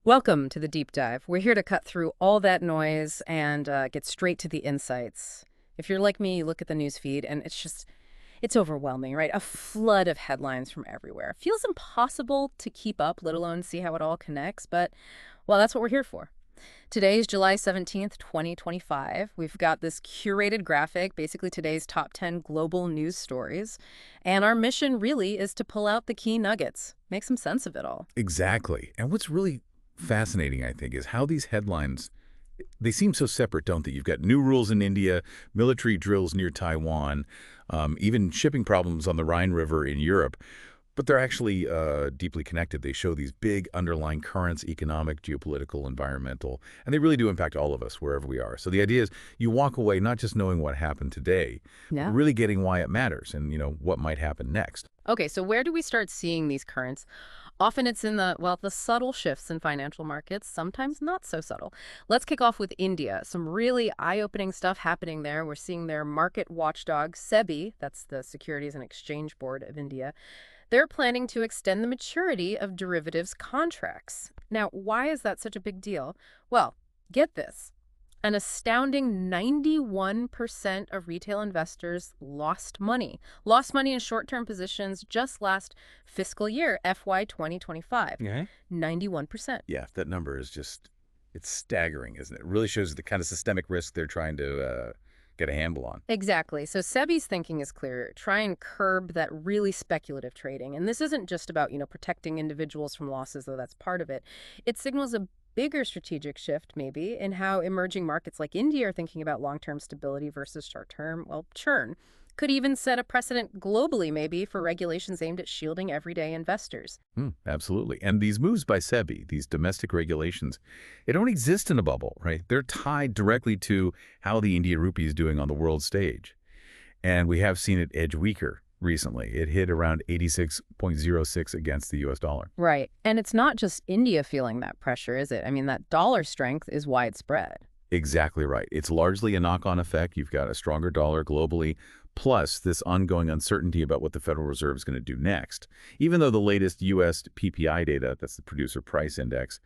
Welcome to the deep dive. We're here to cut through all that noise and get straight to the insights. If you're like me, you look at the news feed and it's overwhelming, right? A flood of headlines from everywhere. Feels impossible to keep up, let alone see how it all connects, but well, that's what we're here for. Today is July 17th, 2025. We've got this curated graphic, basically today's top 10 global news stories. And our mission really is to pull out the key nuggets, make some sense of it all. Exactly. And what's really fascinating, I think, is how these headlines, they seem so separate, don't they? You've got new rules in India, military drills near Taiwan, even shipping problems on the Rhine River in Europe. But they're actually deeply connected. They show these big underlying currents, economic, geopolitical, environmental, and they really do impact all of us wherever we are. So the idea is you walk away not just knowing what happened today, but Yeah. really getting why it matters and, what might happen next. Okay, so where do we start seeing these currents? Often it's in the subtle shifts in financial markets, sometimes not so subtle. Let's kick off with India. Some really eye-opening stuff happening there. We're seeing their market watchdog, SEBI, that's the Securities and Exchange Board of India. They're planning to extend the maturity of derivatives contracts. Now, why is that such a big deal? Well, get this. An astounding 91% of retail investors lost money. Lost money in short-term positions just last fiscal year, FY 2025. Okay. 91%. Yeah, that number is it's staggering, isn't it? It really shows the kind of systemic risk they're trying to get a handle on. Exactly. So SEBI's thinking is clear. Try and curb that really speculative trading. And this isn't just about, protecting individuals from losses, though that's part of it. It signals a bigger strategic shift, maybe, in how emerging markets like India are thinking about long-term stability versus short-term, well, churn. Could even set a precedent globally, maybe, for regulations aimed at shielding everyday investors. Absolutely. And these moves by SEBI, these domestic regulations, they don't exist in a bubble, right? They're tied directly to how the Indian rupee is doing on the world stage. And we have seen it edge weaker recently. It hit around 86.06 against the US dollar. Right. And it's not just India feeling that pressure, is it? I mean, that dollar strength is widespread. Exactly right. It's largely a knock-on effect. You've got a stronger dollar globally, plus this ongoing uncertainty about what the Federal Reserve is going to do next. Even though the latest U.S. PPI data, that's the Producer Price Index,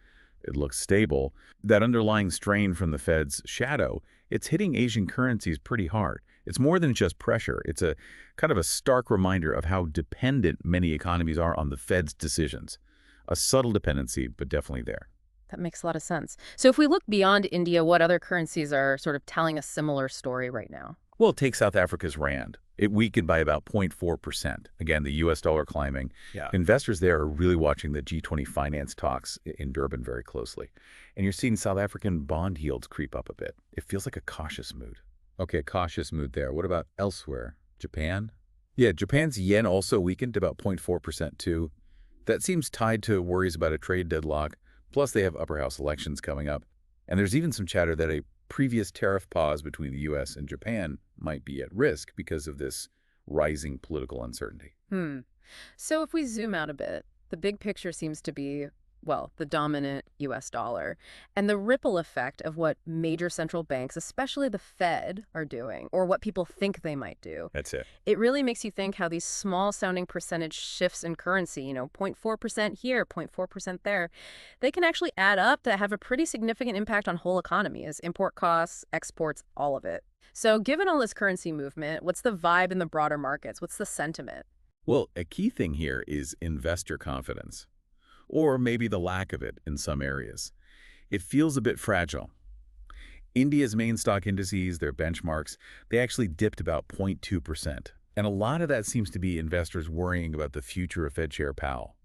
it looks stable, that underlying strain from the Fed's shadow, it's hitting Asian currencies pretty hard. It's more than just pressure. It's a kind of a stark reminder of how dependent many economies are on the Fed's decisions. A subtle dependency, but definitely there. That makes a lot of sense. So if we look beyond India, what other currencies are sort of telling a similar story right now? Well, take South Africa's rand. It weakened by about 0.4%. Again, the U.S. dollar climbing. Yeah. Investors there are really watching the G20 finance talks in Durban very closely. And you're seeing South African bond yields creep up a bit. It feels like a cautious mood. Okay, a cautious mood there. What about elsewhere? Japan? Yeah, Japan's yen also weakened about 0.4% too. That seems tied to worries about a trade deadlock. Plus, they have upper house elections coming up. And there's even some chatter that a previous tariff pause between the U.S. and Japan might be at risk because of this rising political uncertainty. So if we zoom out a bit, the big picture seems to be, well, the dominant U.S. dollar and the ripple effect of what major central banks, especially the Fed, are doing, or what people think they might do. That's it. It really makes you think how these small-sounding percentage shifts in currency, 0.4% here, 0.4% there, they can actually add up to have a pretty significant impact on whole economies, import costs, exports, all of it. So given all this currency movement, what's the vibe in the broader markets? What's the sentiment? Well, a key thing here is investor confidence, or maybe the lack of it in some areas. It feels a bit fragile. India's main stock indices, their benchmarks, they actually dipped about 0.2%. And a lot of that seems to be investors worrying about the future of Fed Chair Powell.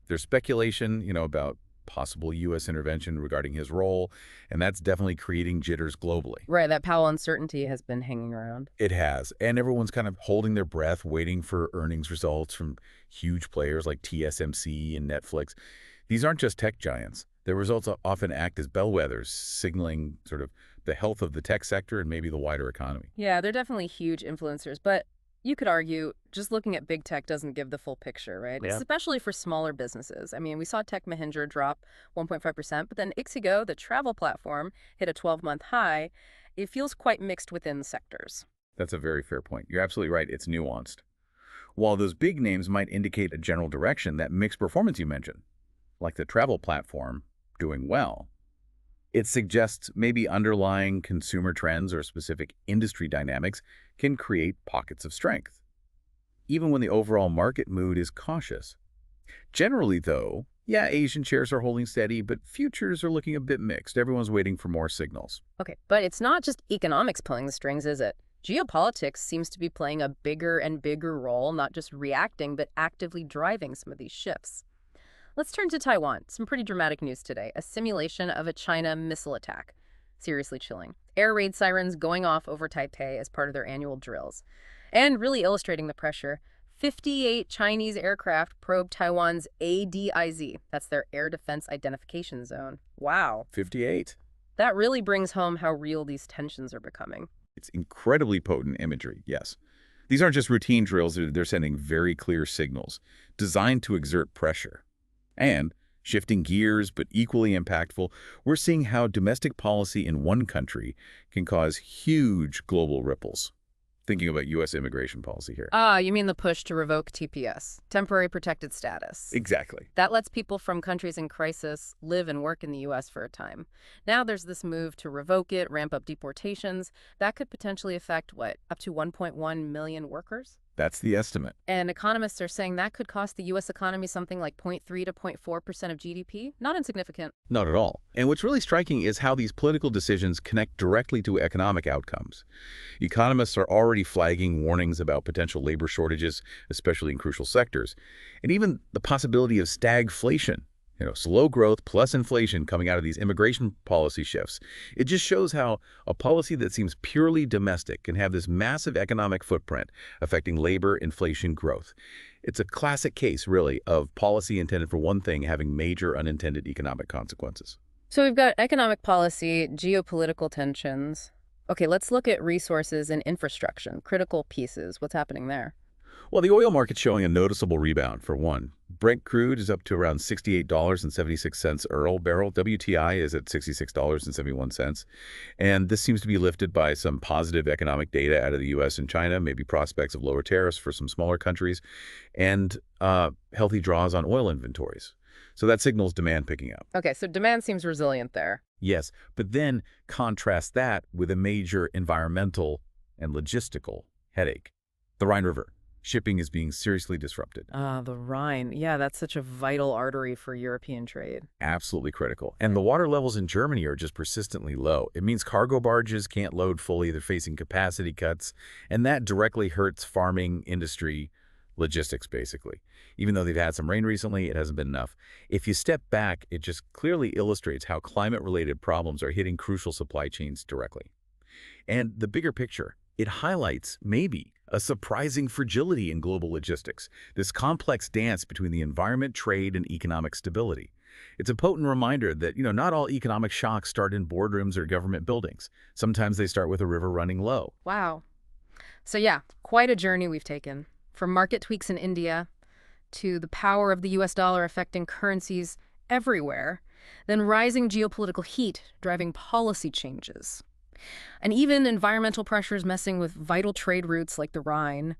There's speculation, about possible U.S. intervention regarding his role, and that's definitely creating jitters globally. Right, that Powell uncertainty has been hanging around. It has, and everyone's kind of holding their breath, waiting for earnings results from huge players like TSMC and Netflix. These aren't just tech giants. Their results often act as bellwethers, signaling sort of the health of the tech sector and maybe the wider economy. Yeah, they're definitely huge influencers, but you could argue just looking at big tech doesn't give the full picture, right? Yeah. Especially for smaller businesses. I mean, we saw Tech Mahindra drop 1.5%, but then Ixigo, the travel platform, hit a 12-month high. It feels quite mixed within sectors. That's a very fair point. You're absolutely right. It's nuanced. While those big names might indicate a general direction, that mixed performance you mentioned, like the travel platform, doing well. It suggests maybe underlying consumer trends or specific industry dynamics can create pockets of strength, even when the overall market mood is cautious. Generally, though, yeah, Asian shares are holding steady, but futures are looking a bit mixed. Everyone's waiting for more signals. Okay, but it's not just economics pulling the strings, is it? Geopolitics seems to be playing a bigger and bigger role, not just reacting, but actively driving some of these shifts. Let's turn to Taiwan. Some pretty dramatic news today. A simulation of a China missile attack. Seriously chilling. Air raid sirens going off over Taipei as part of their annual drills. And really illustrating the pressure, 58 Chinese aircraft probed Taiwan's ADIZ. That's their Air Defense Identification Zone. Wow. 58. That really brings home how real these tensions are becoming. It's incredibly potent imagery, yes. These aren't just routine drills, they're sending very clear signals designed to exert pressure. And, shifting gears but equally impactful, we're seeing how domestic policy in one country can cause huge global ripples. Thinking about U.S. immigration policy here. Ah, you mean the push to revoke TPS, temporary protected status. Exactly. That lets people from countries in crisis live and work in the U.S. for a time. Now there's this move to revoke it, ramp up deportations. That could potentially affect, what, up to 1.1 million workers? That's the estimate. And economists are saying that could cost the U.S. economy something like 0.3 to 0.4% of GDP. Not insignificant. Not at all. And what's really striking is how these political decisions connect directly to economic outcomes. Economists are already flagging warnings about potential labor shortages, especially in crucial sectors, and even the possibility of stagflation. Slow growth plus inflation coming out of these immigration policy shifts. It just shows how a policy that seems purely domestic can have this massive economic footprint affecting labor, inflation, growth. It's a classic case, really, of policy intended for one thing having major unintended economic consequences. So we've got economic policy, geopolitical tensions. Okay, let's look at resources and infrastructure, critical pieces. What's happening there? Well, the oil market's showing a noticeable rebound, for one. Brent crude is up to around $68.76 a barrel. WTI is at $66.71. And this seems to be lifted by some positive economic data out of the U.S. and China, maybe prospects of lower tariffs for some smaller countries, and healthy draws on oil inventories. So that signals demand picking up. Okay, so demand seems resilient there. Yes, but then contrast that with a major environmental and logistical headache. The Rhine River. Shipping is being seriously disrupted. The Rhine. Yeah, that's such a vital artery for European trade. Absolutely critical. And the water levels in Germany are just persistently low. It means cargo barges can't load fully. They're facing capacity cuts. And that directly hurts farming industry logistics, basically. Even though they've had some rain recently, it hasn't been enough. If you step back, it just clearly illustrates how climate-related problems are hitting crucial supply chains directly. And the bigger picture, it highlights, maybe, a surprising fragility in global logistics, this complex dance between the environment, trade, and economic stability. It's a potent reminder that, not all economic shocks start in boardrooms or government buildings. Sometimes they start with a river running low. Wow. So yeah, quite a journey we've taken. From market tweaks in India to the power of the U.S. dollar affecting currencies everywhere, then rising geopolitical heat driving policy changes. And even environmental pressures messing with vital trade routes like the Rhine.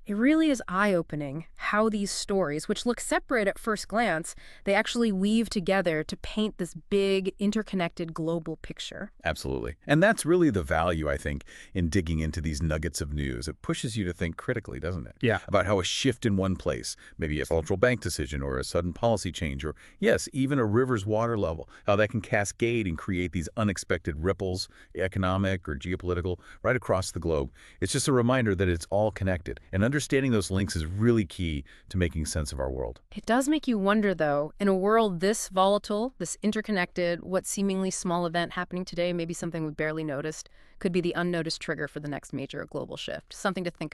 It really is eye-opening how these stories, which look separate at first glance, they actually weave together to paint this big, interconnected global picture. Absolutely. And that's really the value, I think, in digging into these nuggets of news. It pushes you to think critically, doesn't it? Yeah. About how a shift in one place, maybe a central bank decision or a sudden policy change, or, yes, even a river's water level, how that can cascade and create these unexpected ripples, economic or geopolitical, right across the globe. It's just a reminder that it's all connected. And understanding those links is really key to making sense of our world. It does make you wonder, though, in a world this volatile, this interconnected, what seemingly small event happening today, maybe something we barely noticed, could be the unnoticed trigger for the next major global shift. Something to think about.